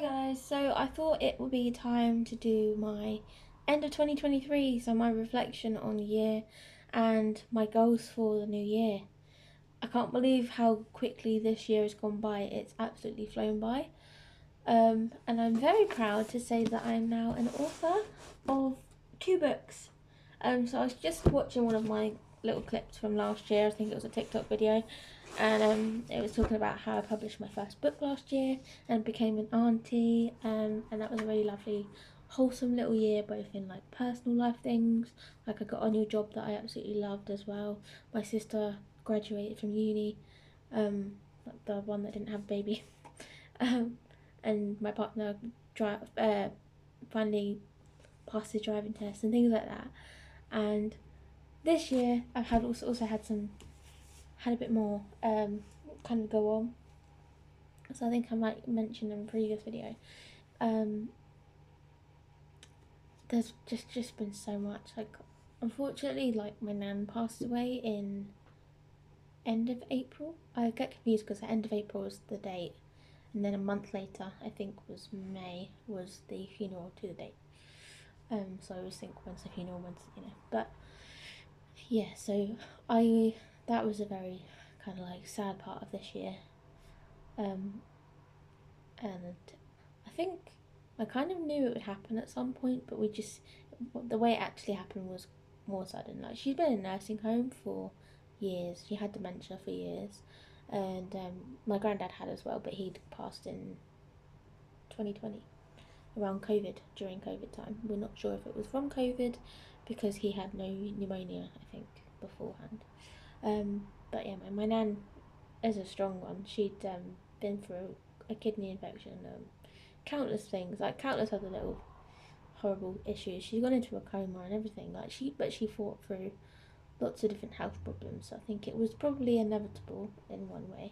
Hi guys, so I thought it would be time to do my end of 2023, so my reflection on the year and my goals for the new year. I can't believe how quickly this year has gone by, it's absolutely flown by. And I'm very proud to say that I am now an author of two books. So I was just watching one of my little clips from last year, I think it was a TikTok video, and it was talking about how I published my first book last year and became an auntie, and that was a really lovely, wholesome little year, both in like personal life things, like I got a new job that I absolutely loved as well. My sister graduated from uni, um, the one that didn't have a baby, um, and my partner finally passed his driving test and things like that. And this year I've also had a bit more kind of go on. So I think I might mention in a previous video. Um, there's just been so much. Like, unfortunately, like my nan passed away in end of April. I get confused because the end of April was the date, and then a month later, I think was May, was the funeral to the date. So I always think when's the funeral, But yeah, so I that was a very kind of like sad part of this year. Um, and I think I kind of knew it would happen at some point, but the way it actually happened was more sudden. Like, she'd been in a nursing home for years. She had dementia for years, and my granddad had as well, but he'd passed in 2020 around COVID, during COVID time. We're not sure if it was from COVID because he had no pneumonia, I think, beforehand. But yeah, my nan is a strong one. She'd been through a kidney infection, countless things, like countless other little horrible issues. She's gone into a coma and everything. But she fought through lots of different health problems. So I think it was probably inevitable in one way.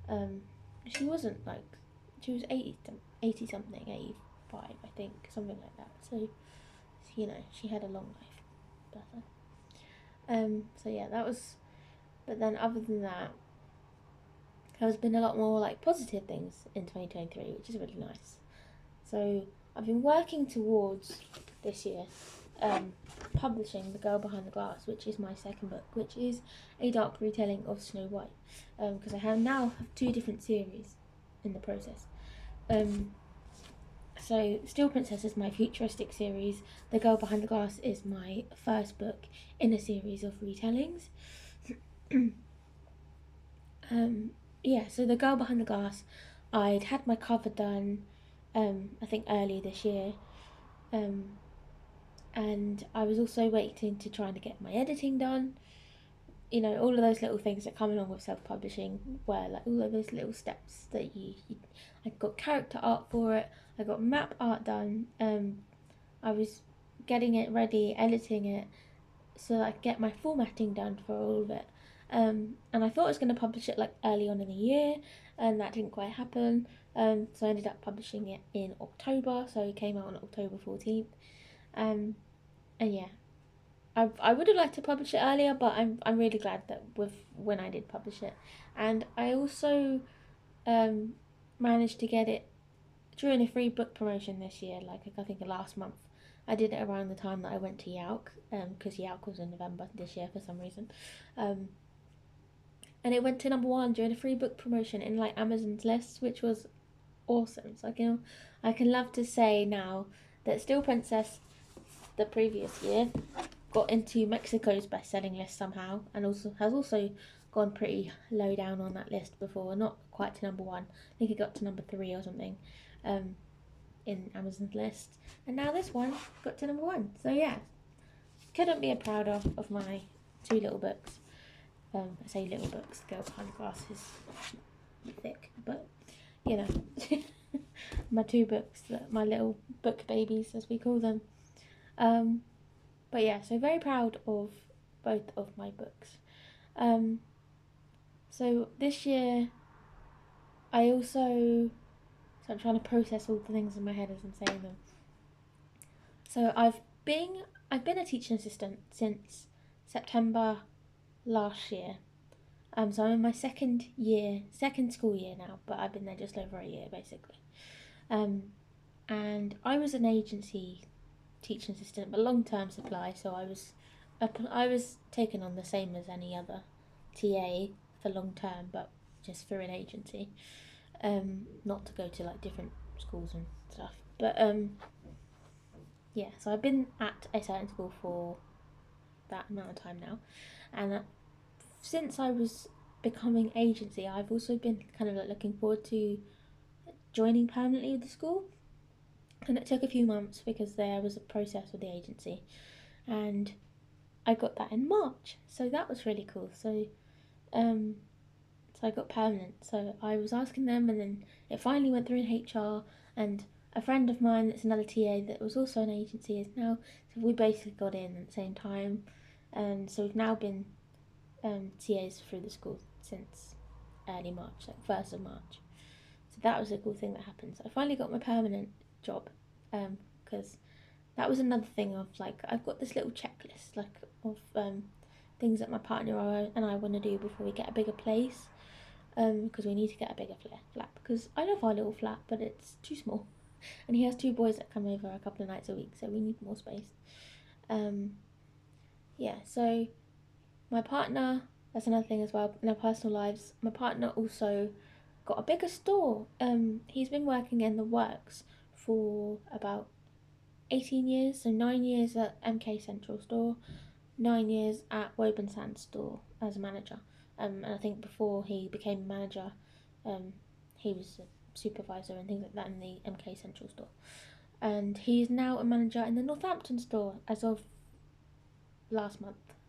Um, she wasn't like she was 80 something, 85, I think, something like that. So she had a long life. Bless her. So yeah, that was. But then other than that, there's been a lot more like positive things in 2023, which is really nice. So I've been working towards this year publishing The Girl Behind the Glass, which is my second book, which is a dark retelling of Snow White, because I now have two different series in the process. So Steel Princess is my futuristic series. The Girl Behind the Glass is my first book in a series of retellings. Yeah, so The Girl Behind the Glass, I'd had my cover done, I think early this year, and I was also waiting to try and get my editing done. All of those little things that come along with self-publishing, where like all of those little steps that I got character art for it, I got map art done, I was getting it ready, editing it, so that I could get my formatting done for all of it. And I thought I was going to publish it like early on in the year, and that didn't quite happen. So I ended up publishing it in October, so it came out on October 14th. And yeah, I would have liked to publish it earlier, but I'm really glad that when I did publish it. And I also managed to get it during a free book promotion this year, like I think last month. I did it around the time that I went to Yauk, because Yauk was in November this year for some reason. And it went to number one during a free book promotion in like Amazon's list, which was awesome. So I can love to say now that Steel Princess, the previous year, got into Mexico's best-selling list somehow, and has also gone pretty low down on that list before, not quite to number one. I think it got to number 3 or something, in Amazon's list, and now this one got to number one. So yeah, couldn't be prouder of my two little books. I say little books. Girl Behind the Glass is thick, but my two books, my little book babies, as we call them. But yeah, so very proud of both of my books. So this year, I'm trying to process all the things in my head as I'm saying them. So I've been a teaching assistant since September last year. So I'm in my second school year now, but I've been there just over a year basically. And I was an agency teaching assistant, but long-term supply, so I was taken on the same as any other TA for long term, but just for an agency, not to go to like different schools and stuff. But yeah, so I've been at a certain school for that amount of time now, and since I was becoming agency, I've also been kind of like looking forward to joining permanently with the school. And it took a few months because there was a process with the agency, and I got that in March, so that was really cool. Um, so I got permanent. So I was asking them, and then it finally went through in HR. And a friend of mine, that's another TA that was also an agency, is now. So we basically got in at the same time, and so we've now been TAs through the school since early March, like 1st of March. So that was a cool thing that happened. So I finally got my permanent job, because that was another thing of like I've got this little checklist like of things that my partner and I want to do before we get a bigger place, because we need to get a bigger flat because I love our little flat but it's too small, and he has two boys that come over a couple of nights a week, so we need more space. um yeah, so my partner, that's another thing as well in our personal lives. My partner also got a bigger store. He's been working in the works for about 18 years, so 9 years at MK Central Store, 9 years at Woburn Sands Store as a manager. And I think before he became a manager, he was a supervisor and things like that in the MK Central Store. And he's now a manager in the Northampton store as of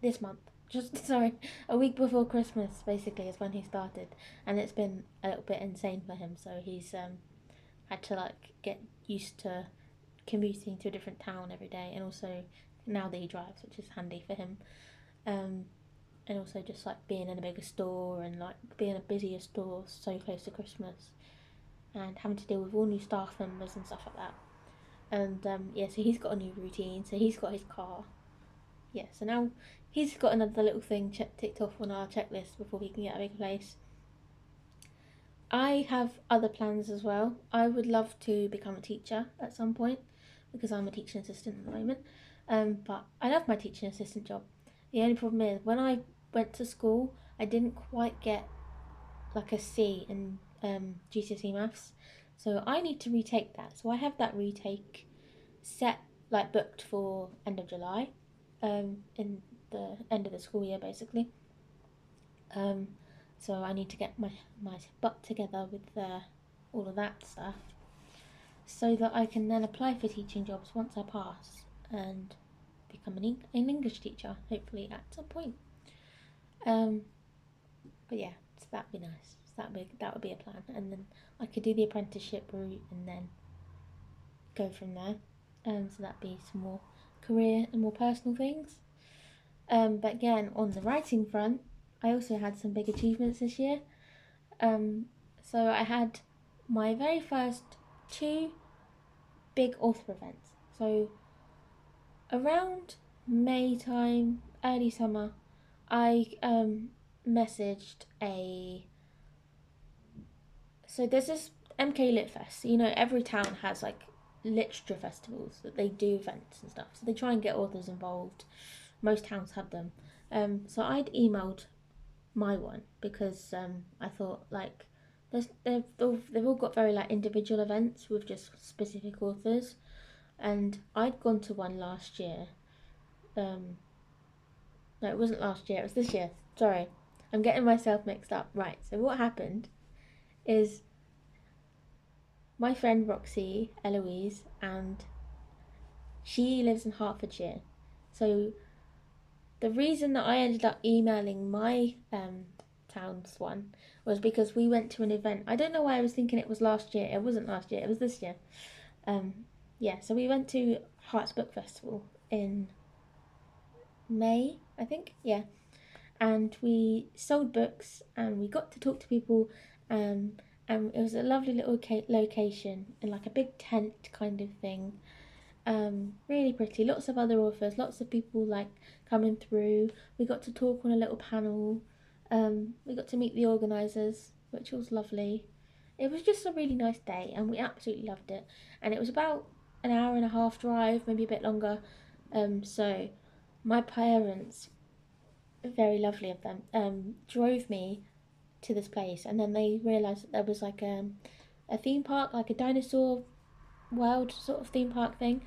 this month. Just sorry, a week before Christmas basically is when he started, and it's been a little bit insane for him. So he's had to like get used to commuting to a different town every day, and also now that he drives, which is handy for him. Um, and also just like being in a bigger store and like being a busier store so close to Christmas, and having to deal with all new staff members and stuff like that. And yeah, so he's got a new routine. So he's got his car. Yeah, so now he's got another little thing ticked off on our checklist before he can get a bigger place. I have other plans as well. I would love to become a teacher at some point because I'm a teaching assistant at the moment. But I love my teaching assistant job. The only problem is when I went to school, I didn't quite get like a C in GCSE maths, so I need to retake that. So I have that retake set, like booked for end of July, in the end of the school year basically. Um, so I need to get my butt together with all of that stuff so that I can then apply for teaching jobs once I pass and become an English teacher, hopefully at some point. Um, but yeah, so that'd be nice. So that would be a plan, and then I could do the apprenticeship route and then go from there. So that'd be some more career and more personal things. But again, on the writing front, I also had some big achievements this year. Um, so I had my very first two big author events. So around May time, early summer, I messaged a. So there's this MK Lit Fest. You know, every town has like literature festivals that they do events and stuff. So they try and get authors involved. Most towns have them. So I'd emailed my one because I thought like they've all got very like individual events with just specific authors, and I'd gone to one last year. No, it wasn't last year. It was this year. Sorry, I'm getting myself mixed up. Right. So what happened is my friend Roxy Eloise, and she lives in Hertfordshire. So the reason that I ended up emailing my town's one was because we went to an event. I don't know why I was thinking it was last year. It wasn't last year. It was this year. Um, yeah, so we went to Hearts Book Festival in May, I think. Yeah, and we sold books and we got to talk to people. And it was a lovely little location in like a big tent kind of thing. Really pretty. Lots of other authors, lots of people like coming through. We got to talk on a little panel. We got to meet the organisers, which was lovely. it was just a really nice day, and we absolutely loved it. And it was about an hour and a half drive, maybe a bit longer. So my parents, very lovely of them, drove me to this place, and then they realised that there was like a theme park, like a dinosaur world sort of theme park thing.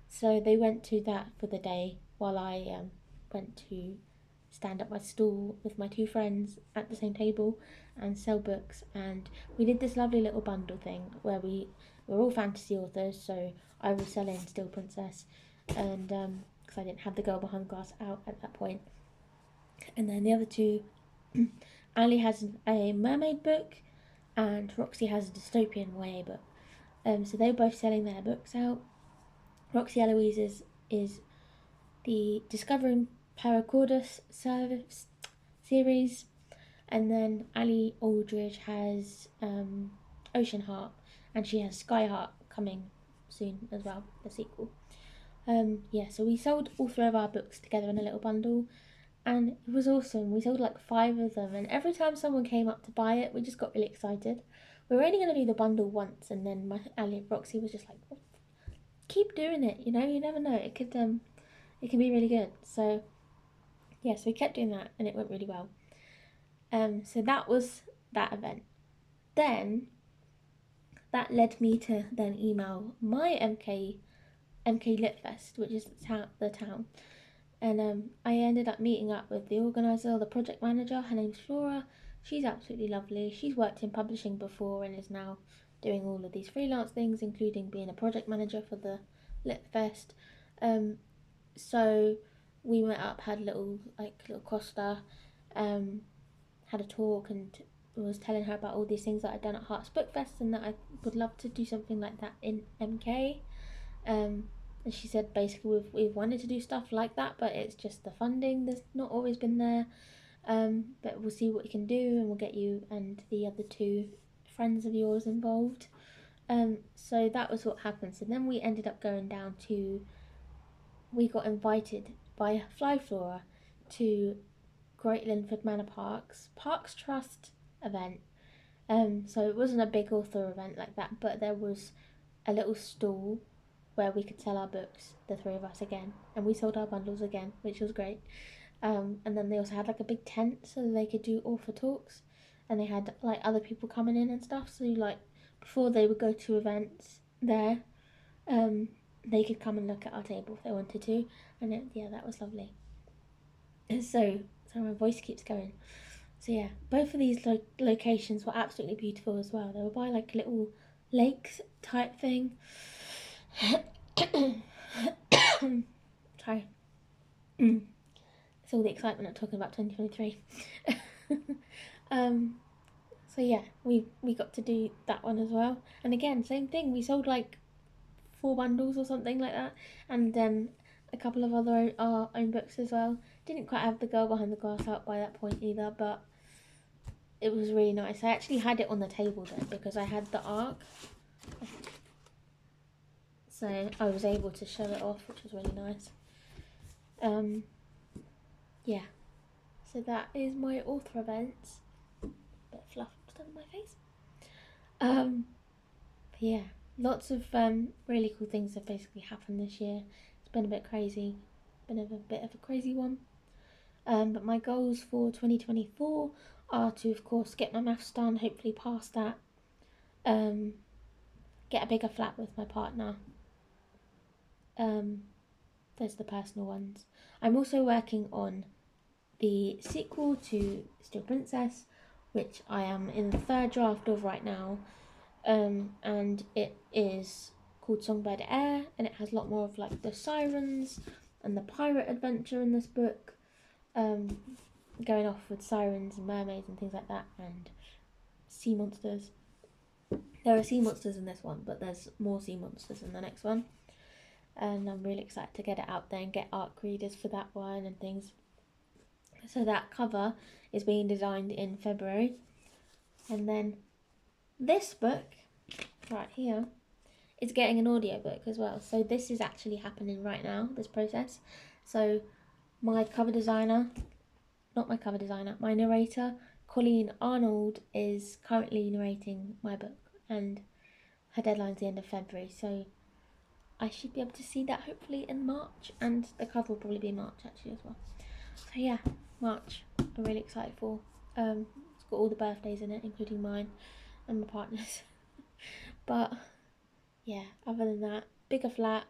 So they went to that for the day while I went to stand at my stall with my two friends at the same table and sell books. And we did this lovely little bundle thing where we were all fantasy authors. So I was selling Still Princess, and because I didn't have The Girl Behind the Glass out at that point. And then the other two, Ali has a mermaid book, and Roxy has a dystopian YA book. So they were both selling their books out. Roxy Eloise is the Discovering Paracaudus service series, and then Ali Aldridge has Ocean Heart, and she has Sky Heart coming soon as well, the sequel. So we sold all three of our books together in a little bundle, and it was awesome. We sold like 5 of them, and every time someone came up to buy it, we just got really excited. We were only going to do the bundle once, and then my Ali Roxy was just like, keep doing it, you know, you never know, it can be really good. So we kept doing that, and it went really well. So that was that event. Then that led me to then email my MK Lit Fest, which is the town. And I ended up meeting up with the organizer, the project manager. Her name's Flora. She's absolutely lovely. She's worked in publishing before and is now doing all of these freelance things, including being a project manager for the Lit Fest. So we went up, had a little Costa, had a talk, and was telling her about all these things that I'd done at Hearts Book Fest, and that I would love to do something like that in MK. And she said basically we've wanted to do stuff like that, but it's just the funding that's not always been there. But we'll see what we can do, and we'll get you and the other 2 friends of yours involved. So that was what happened. So then we ended up going down to, we got invited by Fly Flora to Great Linford Manor Parks Trust event. So it wasn't a big author event like that, but there was a little stall where we could sell our books, the 3 of us again, and we sold our bundles again, which was great. And then they also had like a big tent so that they could do author talks, and they had like other people coming in and stuff. So like before they would go to events there, they could come and look at our table if they wanted to, and that was lovely. So my voice keeps going. So yeah, both of these locations were absolutely beautiful as well. They were by like little lakes type thing. Sorry. It's all the excitement of talking about 2023. So yeah, we got to do that one as well. And again, same thing. We sold like 4 bundles or something like that, and a couple of other our own books as well. Didn't quite have The Girl Behind the Glass out by that point either, but it was really nice. I actually had it on the table then because I had the ARC, so I was able to show it off, which was really nice. Yeah, so that is my author events. Bit of fluff stuck on my face. But yeah, lots of really cool things have basically happened this year. It's been a bit crazy, been a bit of a crazy one. But my goals for 2024 are to, of course, get my maths done, hopefully pass that, get a bigger flat with my partner. There's the personal ones. I'm also working on the sequel to Still Princess, which I am in the 3rd draft of right now, and it is called Songbird Air, and it has a lot more of like the sirens and the pirate adventure in this book, going off with sirens and mermaids and things like that, and sea monsters. There are sea monsters in this one, but there's more sea monsters in the next one, and I'm really excited to get it out there and get ARC readers for that one and things. So that cover is being designed in February, and then this book right here is getting an audiobook as well. So this is actually happening right now, this process. So my narrator Colleen Arnold is currently narrating my book, and her deadline's the end of February, so I should be able to see that hopefully in March, and the cover will probably be March actually as well. So yeah, March, I'm really excited for. It's got all the birthdays in it, including mine and my partner's. But yeah, other than that, bigger flat,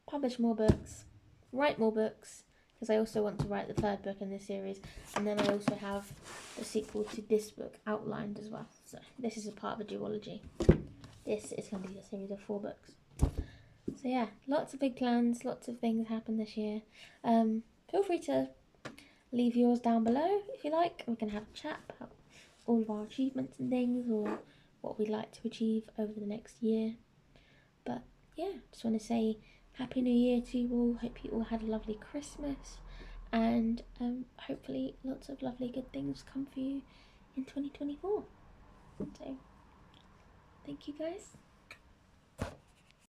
publish more books, write more books, because I also want to write the third book in this series, and then I also have the sequel to this book outlined as well. So this is a part of a duology. This is going to be a series of 4 books. So yeah, lots of big plans, lots of things happen this year. Feel free to leave yours down below if you like. We can have a chat about all of our achievements and things, or what we'd like to achieve over the next year. But yeah, just want to say Happy New Year to you all. Hope you all had a lovely Christmas, and hopefully lots of lovely good things come for you in 2024. So thank you guys.